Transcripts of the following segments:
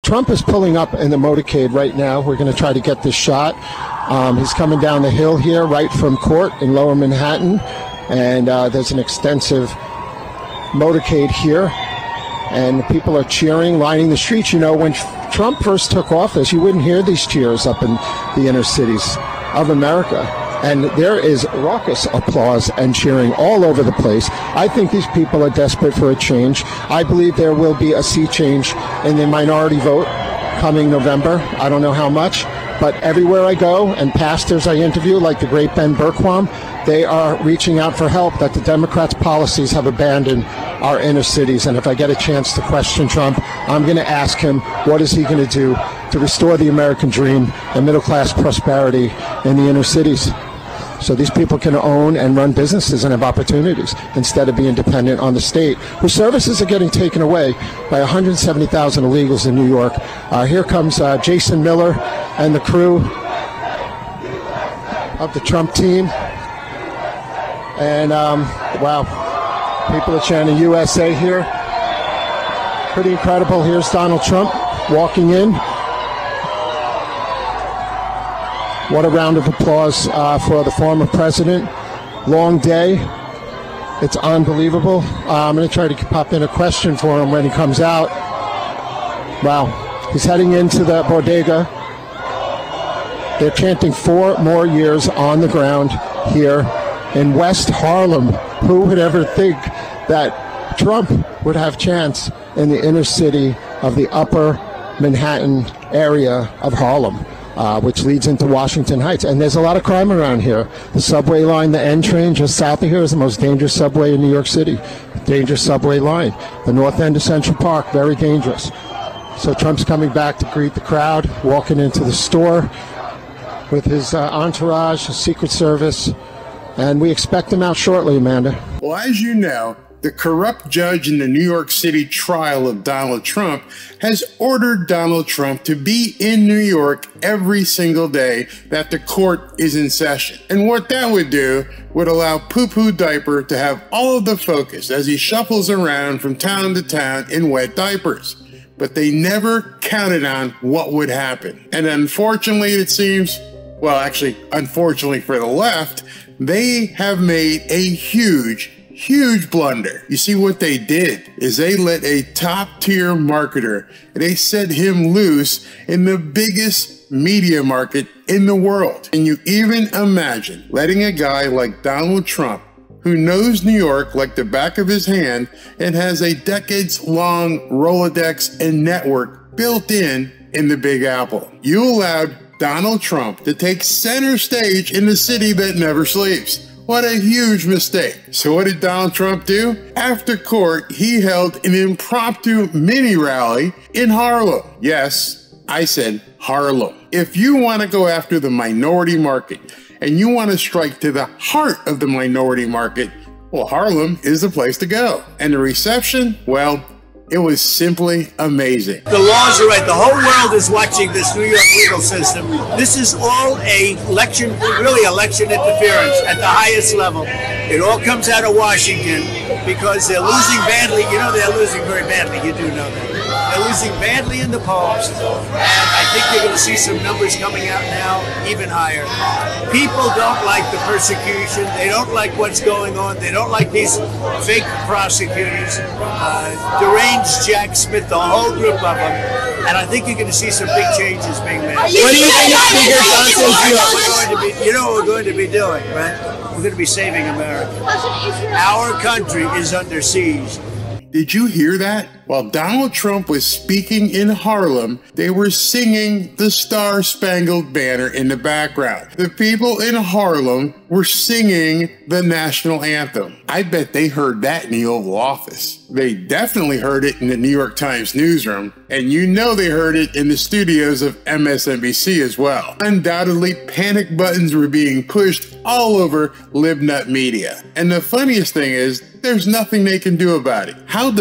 Trump is pulling up in the motorcade right now. We're going to try to get this shot. He's coming down the hill here, right from court in Lower Manhattan, and there's an extensive motorcade here, and people are cheering, lining the streets. You know, when Trump first took office, you wouldn't hear these cheers up in the inner cities of America. And there is raucous applause and cheering all over the place. I think these people are desperate for a change. I believe there will be a sea change in the minority vote coming November. I don't know how much, but everywhere I go and pastors I interview, like the great Ben Bergquam, they are reaching out for help that the Democrats' policies have abandoned our inner cities. And if I get a chance to question Trump, I'm going to ask him, what is he going to do to restore the American dream and middle-class prosperity in the inner cities, so these people can own and run businesses and have opportunities instead of being dependent on the state, whose services are getting taken away by 170,000 illegals in New York. Here comes Jason Miller and the crew of the Trump team. And, wow, people are chanting USA here. Pretty incredible. Here's Donald Trump walking in. What a round of applause for the former president. Long day. It's unbelievable. I'm going to try to pop in a question for him when he comes out. Wow. He's heading into the Bodega. They're chanting 4 more years on the ground here in West Harlem. Who would ever think that Trump would have chance in the inner city of the upper Manhattan area of Harlem? Which leads into Washington Heights. And there's a lot of crime around here. The subway line, the N train just south of here is the most dangerous subway in New York City. Dangerous subway line. The north end of Central Park, very dangerous. So Trump's coming back to greet the crowd, walking into the store with his entourage, his Secret Service, and we expect him out shortly, Amanda. Well, as you know, the corrupt judge in the New York City trial of Donald Trump has ordered Donald Trump to be in New York every single day that the court is in session. And what that would do would allow Poo-Poo Diaper to have all of the focus as he shuffles around from town to town in wet diapers. But they never counted on what would happen. And unfortunately, it seems, well, actually, unfortunately for the left, they have made a huge blunder. You see, what they did is they let a top-tier marketer, they set him loose in the biggest media market in the world. Can you even imagine letting a guy like Donald Trump, who knows New York like the back of his hand and has a decades-long Rolodex and network built in the Big Apple? You allowed Donald Trump to take center stage in the city that never sleeps. What a huge mistake. So what did Donald Trump do? After court, he held an impromptu mini rally in Harlem. Yes, I said Harlem. If you want to go after the minority market and you want to strike to the heart of the minority market, well, Harlem is the place to go. And the reception, well, it was simply amazing. The laws are right. The whole world is watching this New York legal system. This is all election interference at the highest level. It all comes out of Washington because they're losing badly. You know they're losing very badly. You do know that. They're losing badly in the polls. And I think you're going to see some numbers coming out now even higher. People don't like the persecution. They don't like what's going on. They don't like these fake prosecutors, deranged Jack Smith, the whole group of them. And I think you're going to see some big changes being made. What do you think Speaker Johnson feels? You know what we're going to be doing, right? We're going to be saving America. Our country is under siege. Did you hear that? While Donald Trump was speaking in Harlem, they were singing the Star-Spangled Banner in the background. The people in Harlem were singing the national anthem. I bet they heard that in the Oval Office. They definitely heard it in the New York Times newsroom, and you know they heard it in the studios of MSNBC as well. Undoubtedly, panic buttons were being pushed all over LibNut Media. And the funniest thing is, there's nothing they can do about it. How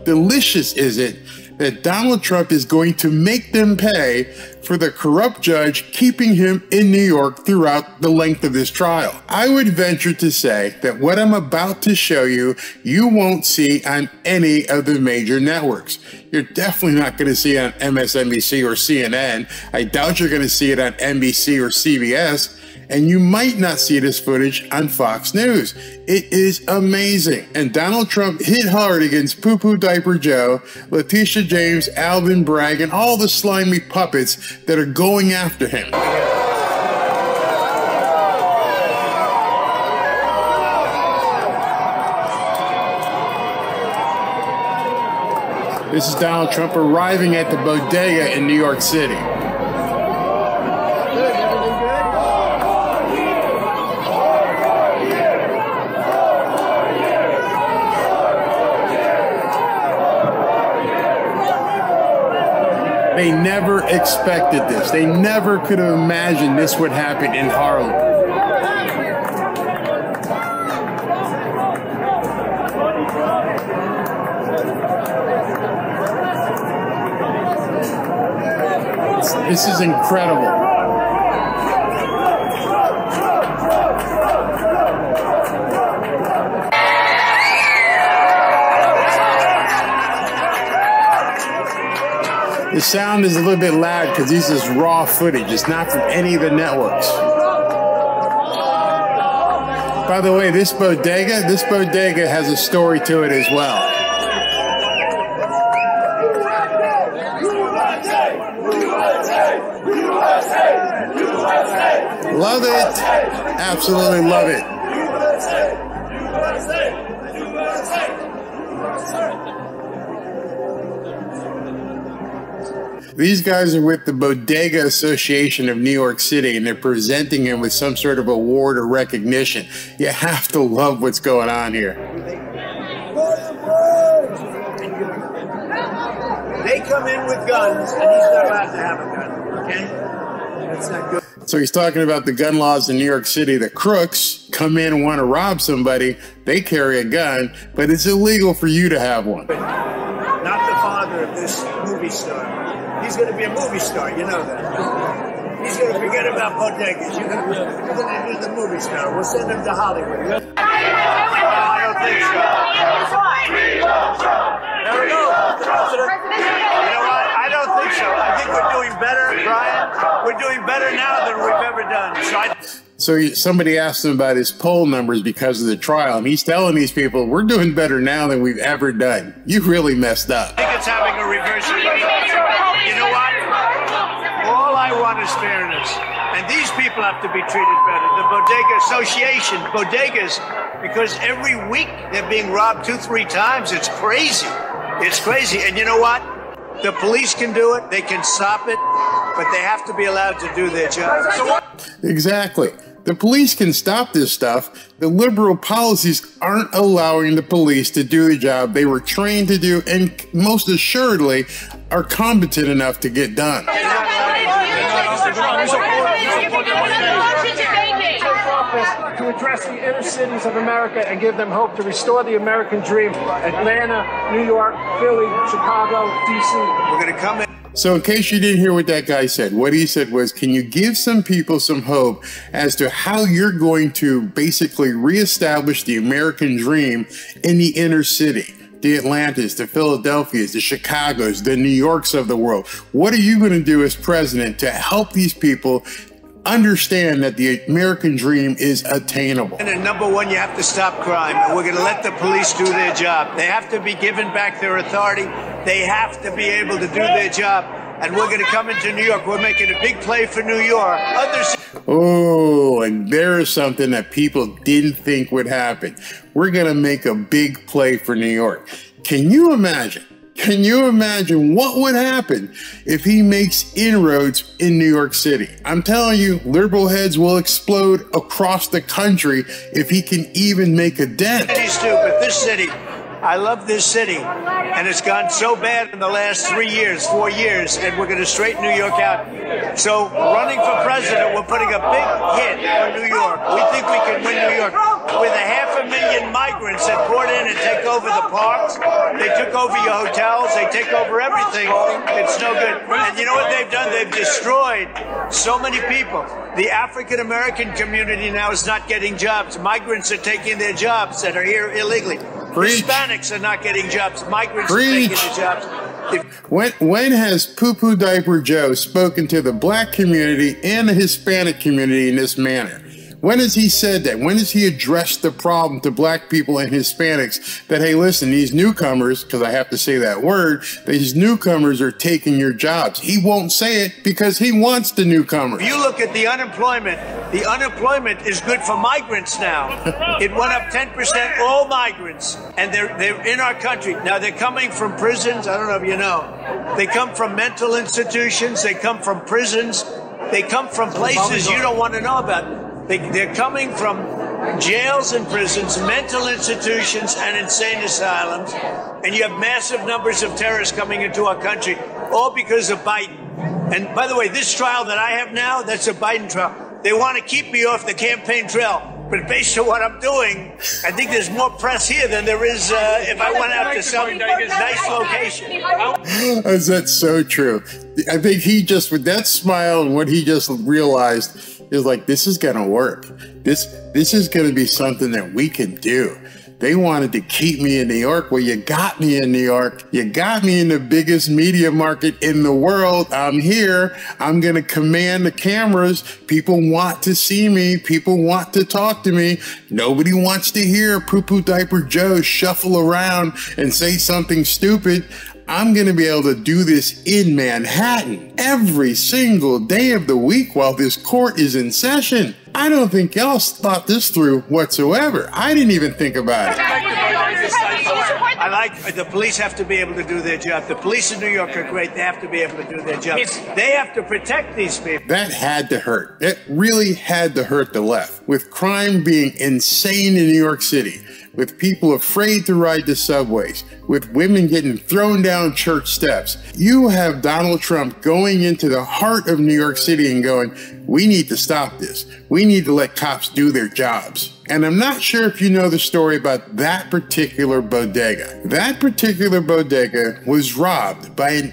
delicious is it that Donald Trump is going to make them pay for the corrupt judge keeping him in New York throughout the length of this trial. I would venture to say that what I'm about to show you, you won't see on any of the major networks. You're definitely not going to see it on MSNBC or CNN. I doubt you're going to see it on NBC or CBS. And you might not see this footage on Fox News. It is amazing. And Donald Trump hit hard against Poo Poo Diaper Joe, Letitia James, Alvin Bragg, and all the slimy puppets that are going after him. This is Donald Trump arriving at the Bodega in New York City. They never expected this. They never could have imagined this would happen in Harlem. This is incredible. The sound is a little bit loud because this is raw footage. It's not from any of the networks. By the way, this bodega has a story to it as well. Love it. Absolutely love it. These guys are with the Bodega Association of New York City, and they're presenting him with some sort of award or recognition. You have to love what's going on here. They come in with guns, and he's not allowed to have a gun, okay? That's not good. So he's talking about the gun laws in New York City. The crooks come in and want to rob somebody. They carry a gun, but it's illegal for you to have one. Not the father of this movie star. He's going to be a movie star, you know that. He's going to forget about bodegas. You're going to be the movie star. We'll send him to Hollywood. I don't think so. There we go. You know what? I don't think so. I think we're doing better, Brian. We're doing better now than we've ever done. So somebody asked him about his poll numbers because of the trial, and he's telling these people, we're doing better now than we've ever done. You really messed up. I think it's having a reverse effect. You know what? All I want is fairness. And these people have to be treated better. The Bodega Association, bodegas, because every week they're being robbed 2-3 times. It's crazy. It's crazy. And you know what? The police can do it. They can stop it. But they have to be allowed to do their job. So what? Exactly. The police can stop this stuff. The liberal policies aren't allowing the police to do the job they were trained to do and most assuredly are competent enough to get done. To address the inner cities of America and give them hope to restore the American dream. Atlanta, New York, Philly, Chicago, D.C. We're going to come in. So in case you didn't hear what that guy said, what he said was, can you give some people some hope as to how you're going to basically reestablish the American dream in the inner city? The Atlantas, the Philadelphias, the Chicagos, the New Yorks of the world. What are you going to do as president to help these people understand that the American dream is attainable? And number one, you have to stop crime. And we're going to let the police do their job. They have to be given back their authority. They have to be able to do their job. And we're going to come into New York. We're making a big play for New York. Oh, and there is something that people didn't think would happen. We're going to make a big play for New York. Can you imagine? Can you imagine what would happen if he makes inroads in New York City? I'm telling you, liberal heads will explode across the country if he can even make a dent. He's stupid. This city, I love this city, and it's gone so bad in the last 3 years, 4 years, and we're going to straighten New York out. So running for president, we're putting a big hit on New York. We think we can win New York. With 500,000 migrants that poured in and take over the parks, they took over your hotels, they take over everything. It's no good. And you know what they've done? They've destroyed so many people. The African-American community now is not getting jobs. Migrants are taking their jobs that are here illegally. Preach. Hispanics are not getting jobs. Migrants are taking the jobs. When has Poo-Poo Diaper Joe spoken to the black community and the Hispanic community in this manner? When has he said that? When has he addressed the problem to black people and Hispanics that, hey, listen, these newcomers, because I have to say that word, these newcomers are taking your jobs? He won't say it because he wants the newcomers. If you look at the unemployment is good for migrants now. It went up 10%, all migrants, and they're in our country. Now, they're coming from prisons. I don't know if you know. They come from mental institutions. They come from prisons. They come from places you don't want to know about. They're coming from jails and prisons, mental institutions, and insane asylums. And you have massive numbers of terrorists coming into our country, all because of Biden. And by the way, this trial that I have now, that's a Biden trial. They want to keep me off the campaign trail. But based on what I'm doing, I think there's more press here than there is if I went out to some nice location. That's so true. I think he just, with that smile and what he just realized, is like, this is going to work. This is going to be something that we can do. They wanted to keep me in New York. Well, you got me in New York. You got me in the biggest media market in the world. I'm here. I'm going to command the cameras. People want to see me. People want to talk to me. Nobody wants to hear Poo-Poo Diaper Joe shuffle around and say something stupid. I'm going to be able to do this in Manhattan every single day of the week while this court is in session. I don't think y'all thought this through whatsoever. I didn't even think about it. I like the police have to be able to do their job. The police in New York are great. They have to be able to do their job. They have to protect these people. That had to hurt. It really had to hurt the left. With crime being insane in New York City, with people afraid to ride the subways, with women getting thrown down church steps. You have Donald Trump going into the heart of New York City and going, we need to stop this. We need to let cops do their jobs. And I'm not sure if you know the story about that particular bodega. That particular bodega was robbed by an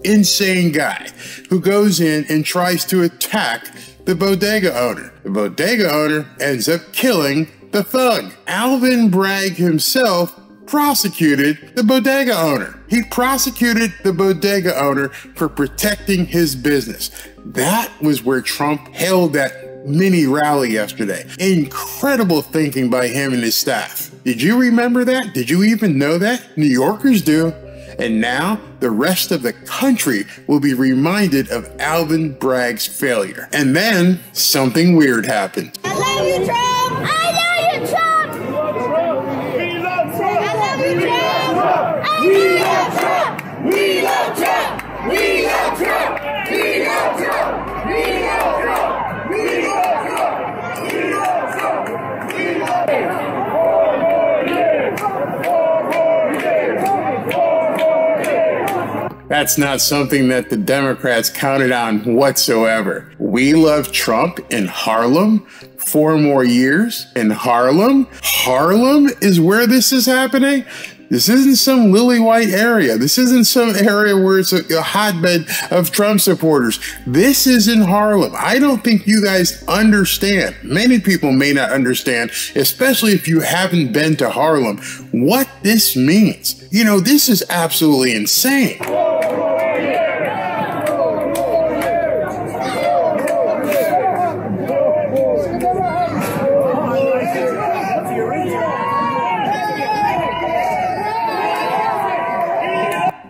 insane guy who goes in and tries to attack the bodega owner. The bodega owner ends up killing the thug. Alvin Bragg himself prosecuted the bodega owner. He prosecuted the bodega owner for protecting his business. That was where Trump held that mini rally yesterday. Incredible thinking by him and his staff. Did you remember that? Did you even know that? New Yorkers do. And now the rest of the country will be reminded of Alvin Bragg's failure. And then something weird happened. I love you, Trump! I love you, Trump! We love Trump! I love you, Trump! We love Trump! We love Trump! We love Trump! We love Trump! We love Trump! We love Trump! We love Trump! We love Trump! That's not something that the Democrats counted on whatsoever. We love Trump in Harlem. 4 more years in Harlem. Harlem is where this is happening. This isn't some lily white area. This isn't some area where it's a hotbed of Trump supporters. This is in Harlem. I don't think you guys understand. Many people may not understand, especially if you haven't been to Harlem, what this means. You know, this is absolutely insane.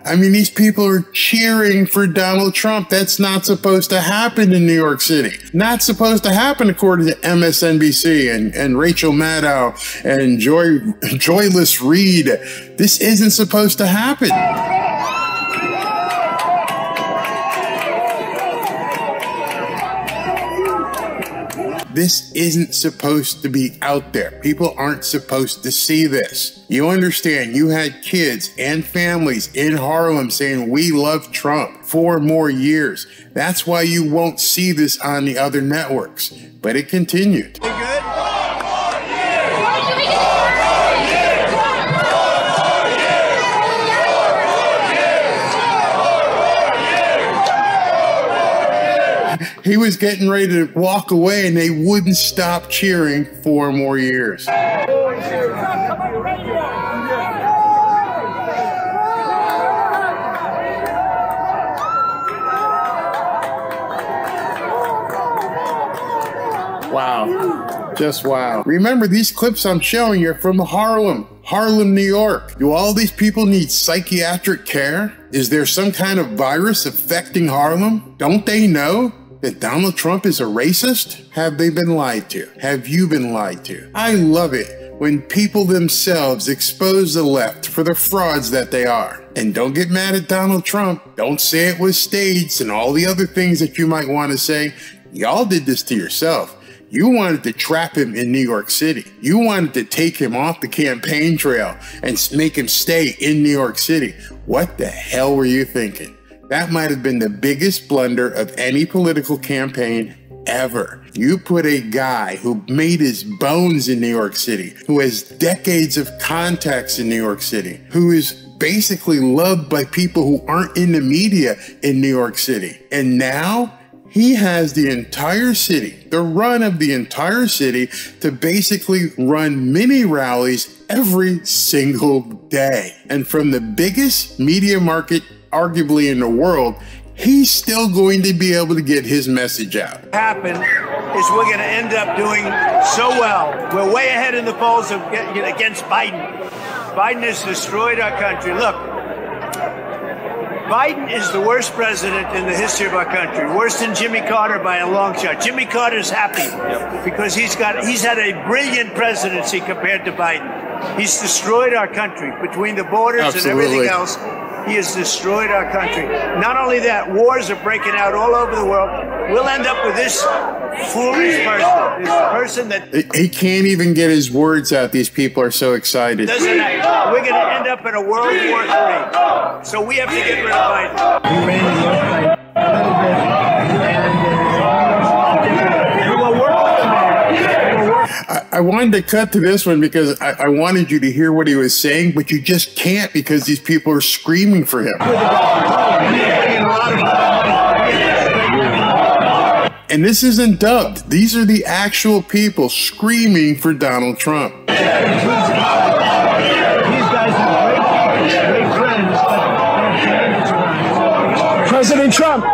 I mean, these people are cheering for Donald Trump. That's not supposed to happen in New York City. Not supposed to happen according to MSNBC and Rachel Maddow and Joyless Reed. This isn't supposed to happen. This isn't supposed to be out there. People aren't supposed to see this. You understand, you had kids and families in Harlem saying, "We love Trump" 4 more years. That's why you won't see this on the other networks. But it continued. He was getting ready to walk away and they wouldn't stop cheering 4 more years. Wow. Just wow. Remember, these clips I'm showing you are from Harlem, New York. Do all these people need psychiatric care? Is there some kind of virus affecting Harlem? Don't they know that Donald Trump is a racist? Have they been lied to? Have you been lied to? I love it when people themselves expose the left for the frauds that they are. And don't get mad at Donald Trump. Don't say it was staged and all the other things that you might want to say. Y'all did this to yourself. You wanted to trap him in New York City. You wanted to take him off the campaign trail and make him stay in New York City. What the hell were you thinking? That might have been the biggest blunder of any political campaign ever. You put a guy who made his bones in New York City, who has decades of contacts in New York City, who is basically loved by people who aren't in the media in New York City. And now he has the entire city, the run of the entire city, to basically run mini rallies every single day. And from the biggest media market arguably in the world, he's still going to be able to get his message out. What happened is we're going to end up doing so well. We're way ahead in the polls against Biden. Biden has destroyed our country. Look, Biden is the worst president in the history of our country. Worse than Jimmy Carter by a long shot. Jimmy Carter's happy because he's had a brilliant presidency compared to Biden. He's destroyed our country between the borders and everything else. He has destroyed our country. Not only that, wars are breaking out all over the world. We'll end up with this foolish person, this person that... He can't even get his words out. These people are so excited. We're going to end up in a World War III. So we have to get rid of Biden. We ran the website a little bit, I wanted to cut to this one because I wanted you to hear what he was saying, but you just can't because these people are screaming for him. And this isn't dubbed. These are the actual people screaming for Donald Trump. these guys are great friends. President Trump.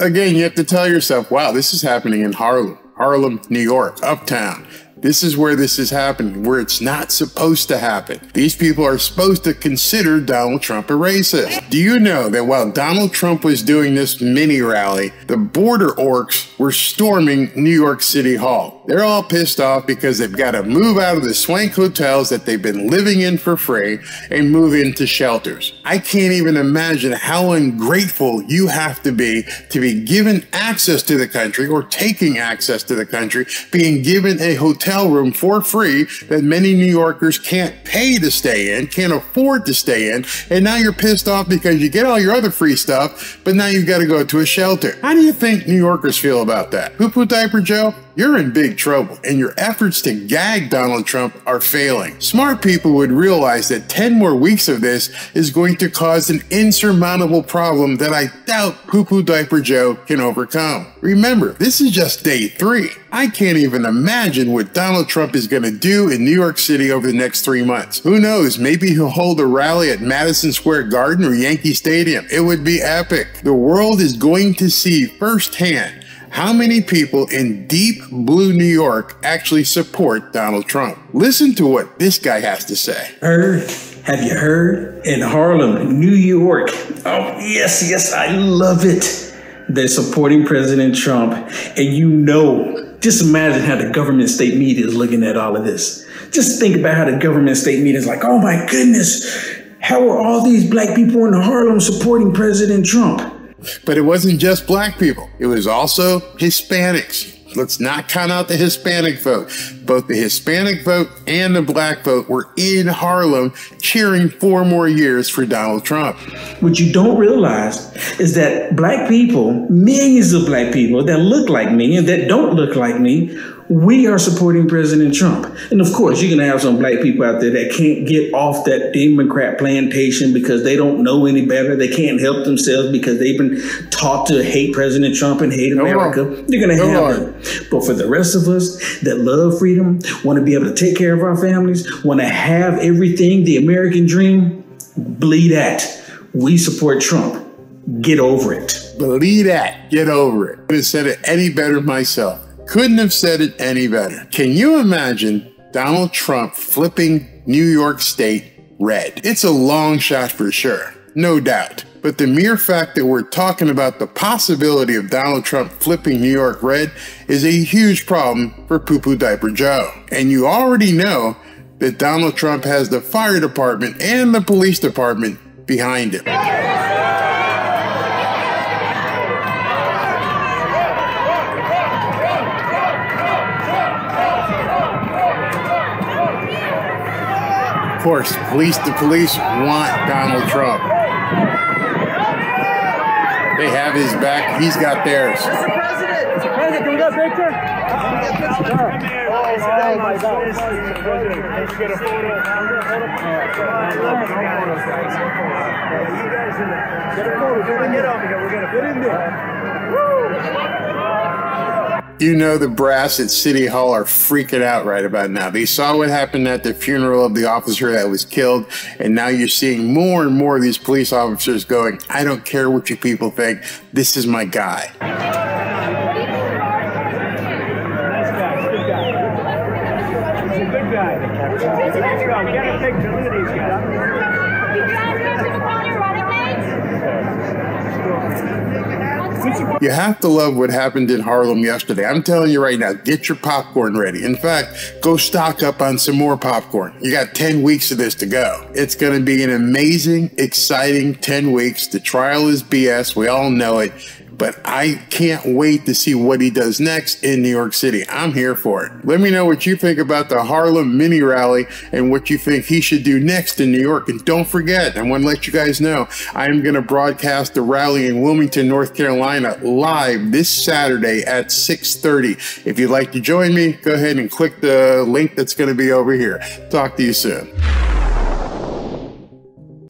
Again, you have to tell yourself, wow, this is happening in Harlem, New York, uptown. This is where this is happening, where it's not supposed to happen. These people are supposed to consider Donald Trump a racist. Do you know that while Donald Trump was doing this mini rally, the border orcs were storming New York City Hall? They're all pissed off because they've got to move out of the swank hotels that they've been living in for free and move into shelters. I can't even imagine how ungrateful you have to be given access to the country or taking access to the country, being given a hotel room for free that many New Yorkers can't pay to stay in, can't afford to stay in, and now you're pissed off because you get all your other free stuff, but now you've got to go to a shelter. How do you think New Yorkers feel about that? Poo-Poo Diaper Joe? You're in big trouble, and your efforts to gag Donald Trump are failing. Smart people would realize that 10 more weeks of this is going to cause an insurmountable problem that I doubt Poo-Poo Diaper Joe can overcome. Remember, this is just day 3. I can't even imagine what Donald Trump is going to do in New York City over the next 3 months. Who knows? Maybe he'll hold a rally at Madison Square Garden or Yankee Stadium. It would be epic. The world is going to see firsthand how many people in deep blue New York actually support Donald Trump. Listen to what this guy has to say. Have you heard? In Harlem, New York. Oh, yes, I love it. They're supporting President Trump. And you know Just imagine how the government state media is looking at all of this. Just think about how the government state media is like, oh my goodness, how are all these black people in Harlem supporting President Trump? But it wasn't just black people. It was also Hispanics. Let's not count out the Hispanic vote. Both the Hispanic vote and the black vote were in Harlem cheering 4 more years for Donald Trump. What you don't realize is that black people, millions of black people that look like me and that don't look like me, we are supporting President Trump. And of course, you're going to have some black people out there that can't get off that Democrat plantation because they don't know any better. They can't help themselves because they've been taught to hate President Trump and hate America. You're going to have them. But for the rest of us that love freedom, want to be able to take care of our families, want to have everything, the American dream, believe that. We support Trump. Get over it. Believe that. Get over it. I couldn't have said it any better myself. Couldn't have said it any better. Can you imagine Donald Trump flipping New York State red? It's a long shot for sure, no doubt. But the mere fact that we're talking about the possibility of Donald Trump flipping New York red is a huge problem for Poo Poo Diaper Joe. And you already know that Donald Trump has the fire department and the police department behind him. Of course, the police want Donald Trump. They have his back. He's got theirs. Mr. President, can we get a picture? Oh my God. Let's get a photo. Get a photo. Get up here. We're going to get in there. Woo! You know the brass at City Hall are freaking out right about now. They saw what happened at the funeral of the officer that was killed, and now you're seeing more and more of these police officers going, I don't care what you people think, this is my guy. Nice guy, good guy. He's a good guy. Let's go, get a picture. Look at these guys. You have to love what happened in Harlem yesterday. I'm telling you right now, get your popcorn ready. In fact, go stock up on some more popcorn. You got 10 weeks of this to go. It's going to be an amazing, exciting 10 weeks. The trial is BS. We all know it. But I can't wait to see what he does next in New York City. I'm here for it. Let me know what you think about the Harlem mini rally and what you think he should do next in New York. And don't forget, I want to let you guys know, I'm going to broadcast the rally in Wilmington, North Carolina live this Saturday at 6:30. If you'd like to join me, go ahead and click the link that's going to be over here. Talk to you soon.